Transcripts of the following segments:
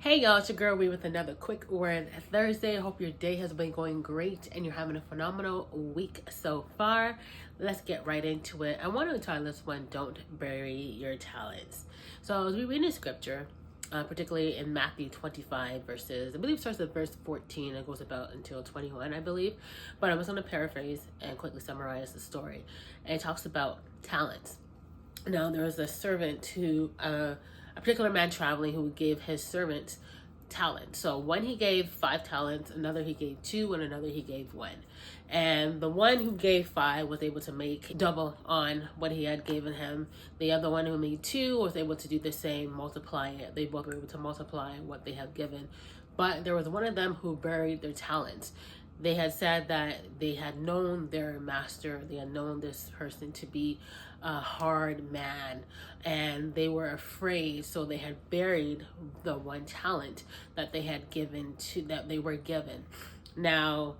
Hey y'all, it's your girl We with another quick word Thursday. I hope your day has been going great and you're having a phenomenal week so far. Let's get right into it. I want to title this one, Don't Bury Your Talents. So as we read in scripture, particularly in Matthew 25 verses, I believe it starts at verse 14 and goes about until 21, I believe. But I'm just going to paraphrase and quickly summarize the story. And it talks about talents. Now there was a servant who, a particular man traveling, who gave his servant talent. So one he gave 5 talents, another he gave 2, and another he gave 1. And the one who gave 5 was able to make double on what he had given him. The other one who made 2 was able to do the same, multiply it. They both were able to multiply what they had given. But there was one of them who buried their talents. They had said that they had known their master, they had known this person to be a hard man, and they were afraid, so they had buried the 1 talent that they had given to that they were given. Now,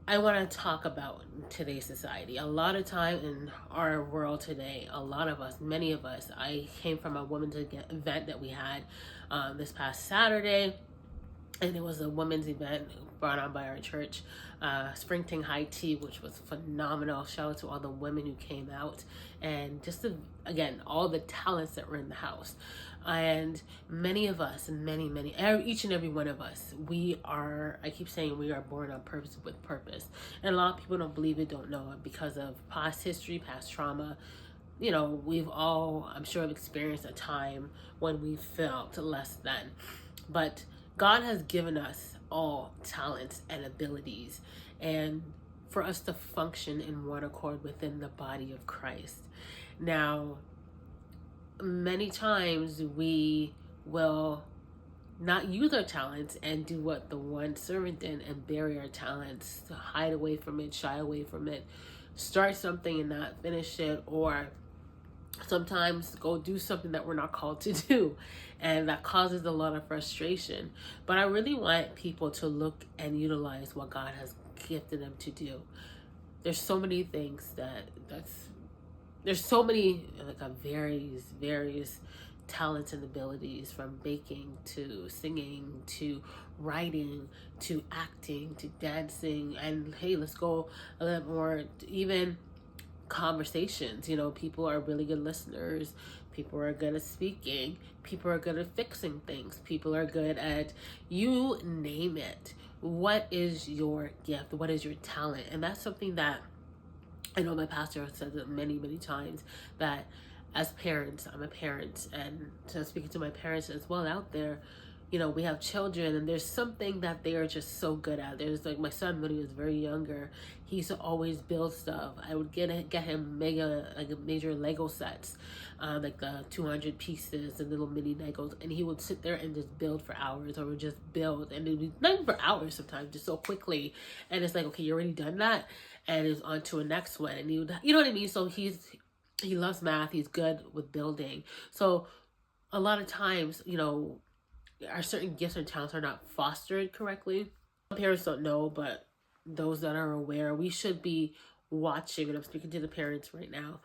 I want to talk about today's society. A lot of time in our world today, a lot of us, many of us, I came from a women's event that we had this past Saturday, and it was a women's event brought on by our church, Springton High Tea, which was phenomenal. Shout out to all the women who came out, and just again, all the talents that were in the house. And many of us, each and every one of us, we are, I keep saying, we are born on purpose with purpose. And a lot of people don't believe it, don't know it, because of past history, past trauma. You know, we've all, I'm sure, have experienced a time when we felt less than. But God has given us all talents and abilities, and for us to function in one accord within the body of Christ. Now, many times we will not use our talents and do what the one servant did and bury our talents, to hide away from it, shy away from it, start something and not finish it, or sometimes go do something that we're not called to do, and that causes a lot of frustration. But I really want people to look and utilize what God has gifted them to do. There's so many things there's so many, like, various talents and abilities, from baking to singing to writing to acting to dancing, and hey, let's go a little more, even conversations. You know, people are really good listeners, people are good at speaking, people are good at fixing things, people are good at, you name it. What is your gift? What is your talent? And that's something that I know my pastor has said it many times, that as parents, I'm a parent, and so speaking to my parents as well out there, you know, we have children, and there's something that they are just so good at. There's, like, my son, when he was very younger, he used to always build stuff. I would get him major Lego sets, like the 200 pieces and little mini Legos, and he would sit there and just build for hours, or would just build, and it would be not even for hours sometimes, just so quickly. And it's like, okay, you already done that, and it's on to a next one, and he would, you know what I mean? So he loves math, he's good with building. So a lot of times, you know, our certain gifts and talents are not fostered correctly. Parents don't know, but those that are aware, we should be watching, and I'm speaking to the parents right now,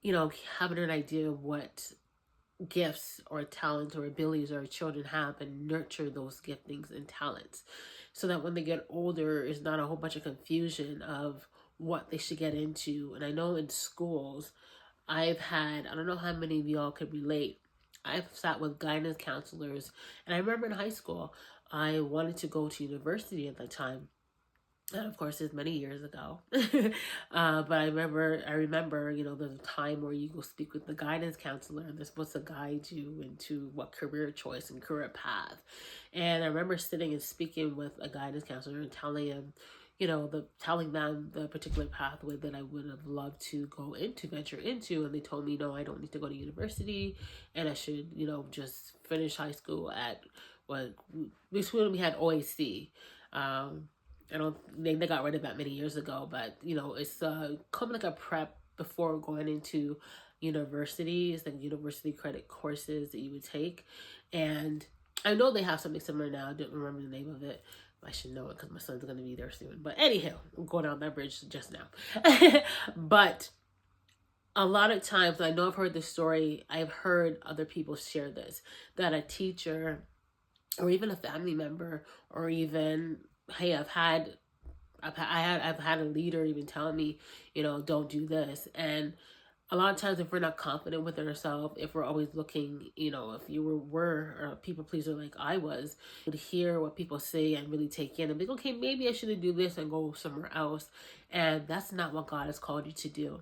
you know, having an idea of what gifts or talents or abilities our children have, and nurture those giftings and talents, so that when they get older, it's not a whole bunch of confusion of what they should get into. And I know in schools, I've had, I don't know how many of y'all could relate, I've sat with guidance counselors, and I remember in high school, I wanted to go to university at that time. And of course, it's many years ago. But I remember, you know, there's a time where you go speak with the guidance counselor, and they're supposed to guide you into what career choice and career path. And I remember sitting and speaking with a guidance counselor and telling him, you know, telling them the particular pathway that I would have loved to venture into. And they told me, no, I don't need to go to university, and I should, you know, just finish high school at what we had OAC. I don't, they got rid of that many years ago, but you know, it's kind of like a prep before going into university. It's like university credit courses that you would take, and I know they have something similar now. I don't remember the name of it. I should know it because my son's going to be there soon. But anyhow, I'm going down that bridge just now. But a lot of times, I know I've heard this story, I've heard other people share this, that a teacher or even a family member, or even, hey, I've had a leader even tell me, don't do this. And a lot of times, if we're not confident within ourselves, if we're always looking, if you were a people pleaser like I was, would hear what people say and really take in and be like, okay, maybe I shouldn't do this and go somewhere else. And that's not what God has called you to do.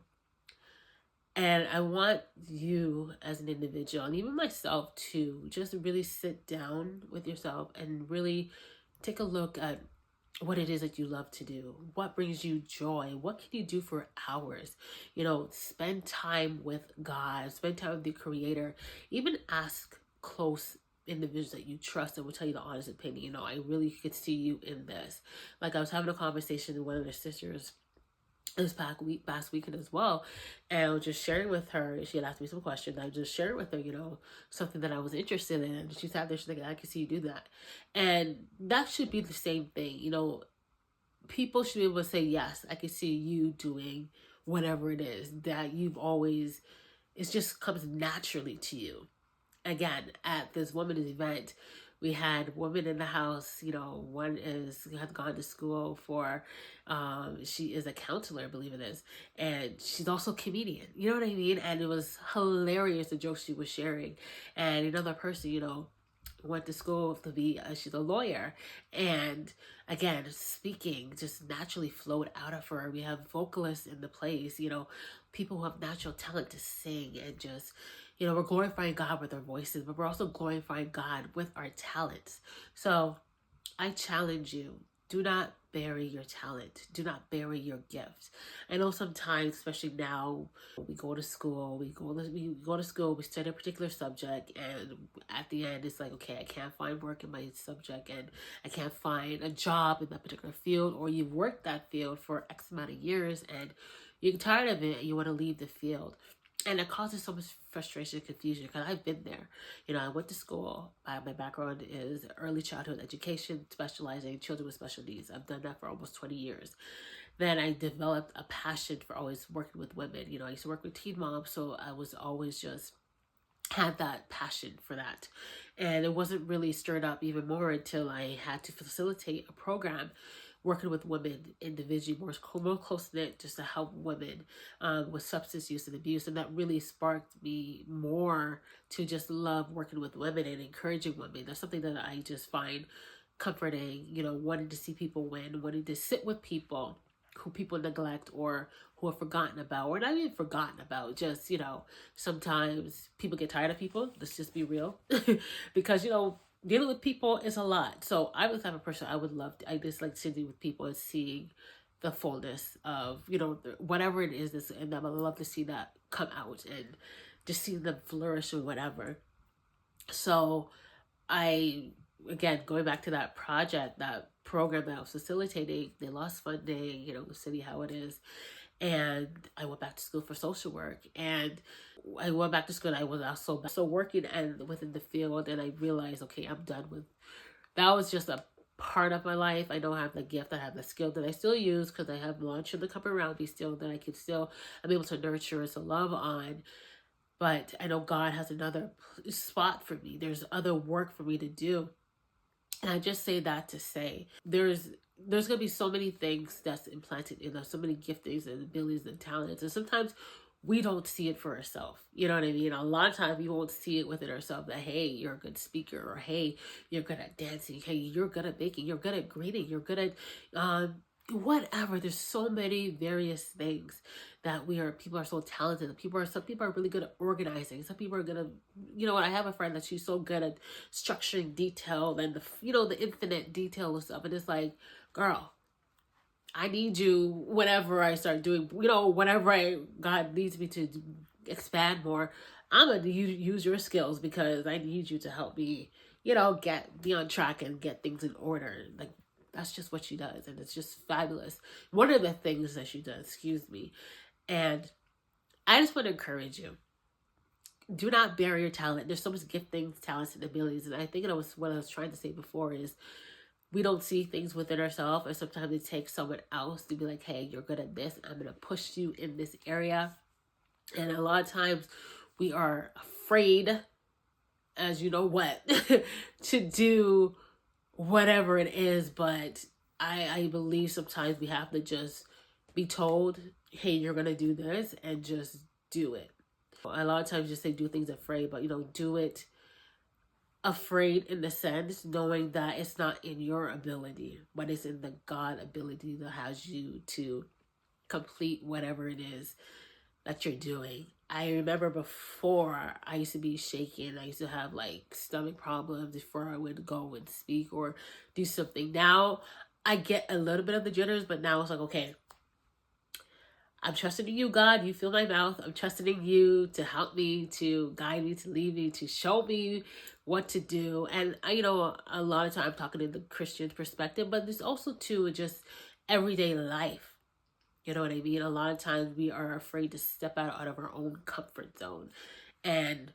And I want you as an individual, and even myself to just really sit down with yourself and really take a look at what it is that you love to do, what brings you joy, what can you do for hours. Spend time with God, spend time with the Creator. Even ask close individuals that you trust and will tell you the honest opinion. I really could see you in this. Like, I was having a conversation with one of their sisters this past weekend as well, and I was just sharing with her. She had asked me some questions. I was just sharing with her, something that I was interested in. And she sat there, she's like, I can see you do that. And that should be the same thing. People should be able to say, yes, I can see you doing whatever it is that you've always, it just comes naturally to you. Again, at this women's event, we had women in the house. One has gone to school for, she is a counselor, I believe it is, and she's also a comedian. You know what I mean? And it was hilarious, the jokes she was sharing. And another person, went to school to be, she's a lawyer. And again, speaking just naturally flowed out of her. We have vocalists in the place, people who have natural talent to sing and just, we're glorifying God with our voices, but we're also glorifying God with our talents. So I challenge you, do not bury your talent. Do not bury your gift. I know sometimes, especially now, we go to school, we study a particular subject, and at the end, it's like, okay, I can't find work in my subject, and I can't find a job in that particular field, or you've worked that field for X amount of years, and you're tired of it, and you want to leave the field. And it causes so much frustration and confusion, because I've been there. I went to school. My background is early childhood education, specializing in children with special needs. I've done that for almost 20 years. Then I developed a passion for always working with women. I used to work with teen moms, so I was always just had that passion for that. And it wasn't really stirred up even more until I had to facilitate a program working with women individually, more close-knit, just to help women with substance use and abuse. And that really sparked me more to just love working with women and encouraging women. That's something that I just find comforting, wanting to see people win, wanting to sit with people who people neglect or who are forgotten about, or not even forgotten about, just, sometimes people get tired of people. Let's just be real. Because, dealing with people is a lot. So I was the type of person I just like sitting with people and seeing the fullness of, whatever it is, and I would love to see that come out and just see them flourish or whatever. So again, going back to that project, that program that I was facilitating, they lost funding, the city, how it is. And I went back to school for social work, and I went back to school, and I was also working and within the field, and I realized, okay, I'm done with, that was just a part of my life. I don't have the gift, I have the skill that I still use, because I have lunch in the cup around me still, that I'm able to nurture and to love on. But I know God has another spot for me. There's other work for me to do. And I just say that to say, there's going to be so many things that's implanted in us, so many giftings and abilities and talents. And sometimes we don't see it for ourselves. You know what I mean? A lot of times we won't see it within ourselves that, hey, you're a good speaker, or hey, you're good at dancing, hey, you're good at baking, you're good at greeting, you're good at whatever. There's so many various things that people are so talented. Some people are really good at organizing. Some people are good at, I have a friend that she's so good at structuring detail and the infinite detail of stuff. And it's like, girl, I need you whenever I start doing, whenever God needs me to expand more, I'm going to use your skills, because I need you to help me, be on track and get things in order. Like, that's just what she does. And it's just fabulous. One of the things that she does, and I just want to encourage you. Do not bury your talent. There's so much gifting, talents, and abilities. And I think that was what I was trying to say before is, we don't see things within ourselves, and sometimes it takes someone else to be like, hey, you're good at this. I'm going to push you in this area. And a lot of times we are afraid as you know what to do whatever it is. But I believe sometimes we have to just be told, hey, you're gonna do this, and just do it. A lot of times just say do things afraid, but do it afraid in the sense knowing that it's not in your ability, but it's in the God ability that has you to complete whatever it is that you're doing. I remember before I used to be shaken. I used to have like stomach problems before I would go and speak or do something. Now I get a little bit of the jitters, but now it's like, okay, I'm trusting in you, God. You fill my mouth. I'm trusting in you to help me, to guide me, to lead me, to show me what to do. And a lot of time I'm talking in the Christian perspective, but there's also too just everyday life. You know what I mean? A lot of times we are afraid to step out of our own comfort zone. And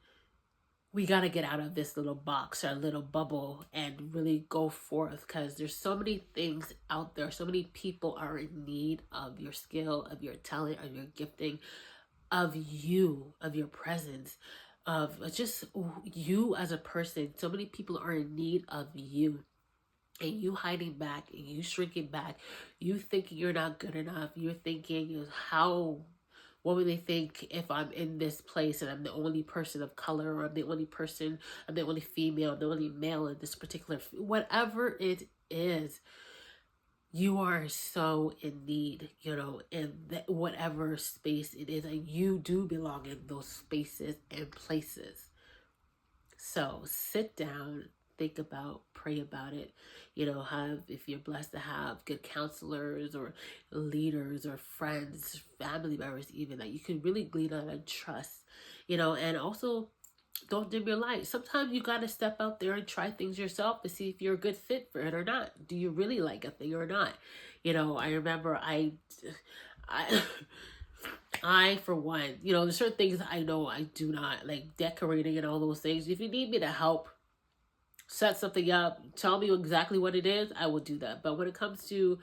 we got to get out of this little box, our little bubble, and really go forth, because there's so many things out there. So many people are in need of your skill, of your talent, of your gifting, of you, of your presence, of just you as a person. So many people are in need of you. And you hiding back, and you shrinking back, you thinking you're not good enough, you're thinking, what would they think if I'm in this place and I'm the only person of color, or I'm the only female, I'm the only male in this particular, whatever it is, you are so in need, in whatever space it is, and you do belong in those spaces and places. So sit down, think about, pray about it. If you're blessed to have good counselors or leaders or friends, family members even, that you can really glean on and trust, and also don't dim your light. Sometimes you got to step out there and try things yourself to see if you're a good fit for it or not. Do you really like a thing or not? I remember I, for one, there's certain things I know I do not like, decorating and all those things. If you need me to help set something up, tell me exactly what it is, I will do that. But when it comes to,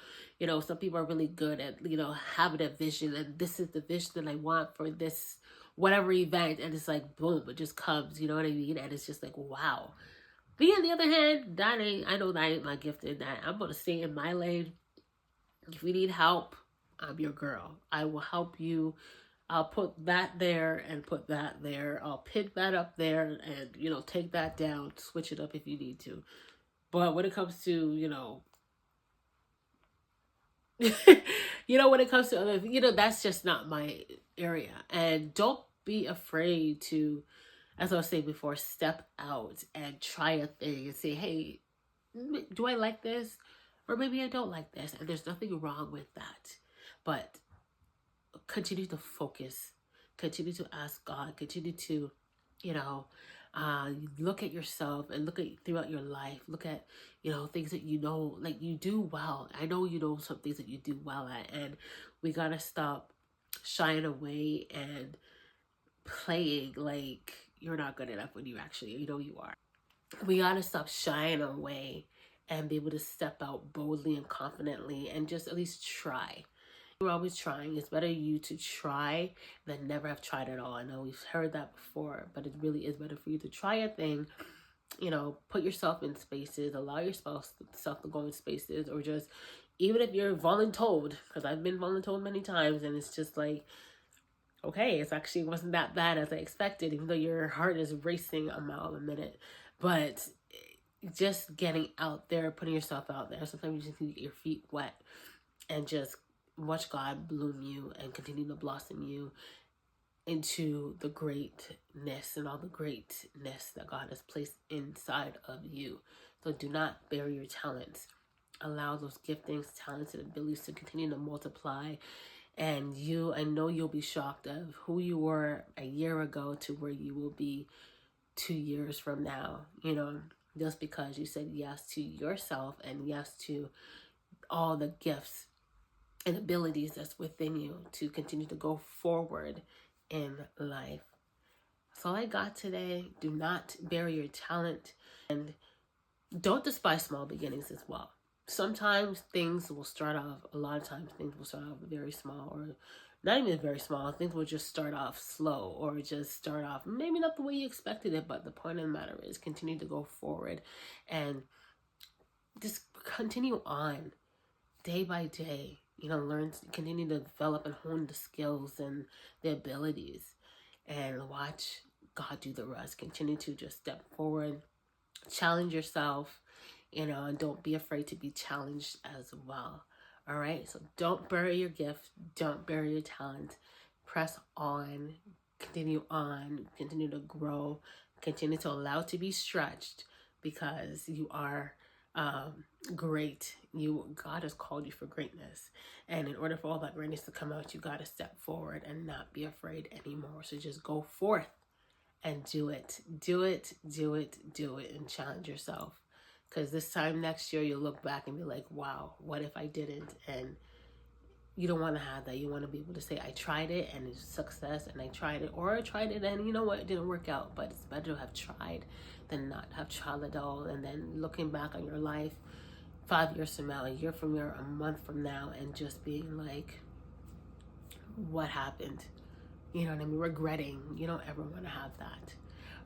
some people are really good at, having a vision, and this is the vision that I want for this whatever event, and it's like, boom, it just comes, you know what I mean? And it's just like, wow. Me, on the other hand, I know that ain't my gift in that. I'm going to stay in my lane. If you need help, I'm your girl. I will help you. I'll put that there and put that there. I'll pick that up there and, take that down, switch it up if you need to. But when it comes to, when it comes to other, that's just not my area. And don't be afraid to, as I was saying before, step out and try a thing and say, hey, do I like this? Or maybe I don't like this. And there's nothing wrong with that. But continue to focus, continue to ask God, continue to, look at yourself and look at throughout your life. Look at, things that like you do well. I know some things that you do well at, and we gotta stop shying away and playing like you're not good enough when you actually, you are. We gotta stop shying away and be able to step out boldly and confidently and just at least try. We're always trying. It's better you to try than never have tried at all. I know we've heard that before, but it really is better for you to try a thing, put yourself in spaces, allow yourself to go in spaces, or just, even if you're voluntold, because I've been voluntold many times, and it's just like, okay, it's actually wasn't that bad as I expected, even though your heart is racing a mile a minute. But just getting out there, putting yourself out there. Sometimes you just need to get your feet wet and just watch God bloom you and continue to blossom you into the greatness and all the greatness that God has placed inside of you. So do not bury your talents. Allow those giftings, talents, and abilities to continue to multiply. And I know you'll be shocked of who you were a year ago to where you will be 2 years from now, just because you said yes to yourself and yes to all the gifts and abilities that's within you to continue to go forward in life. That's all I got today. Do not bury your talent, and don't despise small beginnings as well. Sometimes things will start off, a lot of times things will start off very small, or not even very small. Things will just start off slow or just start off maybe not the way you expected it. But the point of the matter is continue to go forward and just continue on day by day. Learn, continue to develop and hone the skills and the abilities and watch God do the rest. Continue to just step forward, challenge yourself, and don't be afraid to be challenged as well. All right. So don't bury your gift. Don't bury your talent. Press on, continue to grow, continue to allow to be stretched because you are great. God has called you for greatness, and in order for all that greatness to come out, you got to step forward and not be afraid anymore. So just go forth and do it, and challenge yourself. Because this time next year, you'll look back and be like, wow, what if I didn't? And you don't want to have that. You want to be able to say, I tried it and it's success, and I tried it, or I tried it and you know what, it didn't work out. But it's better to have tried than not have tried at all. And then looking back on your life 5 years from now, a year from now, a month from now, and just being like, what happened? You know what I mean? Regretting. You don't ever want to have that.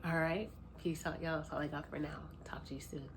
All right. Peace out, y'all. That's all I got for now. Talk to you soon.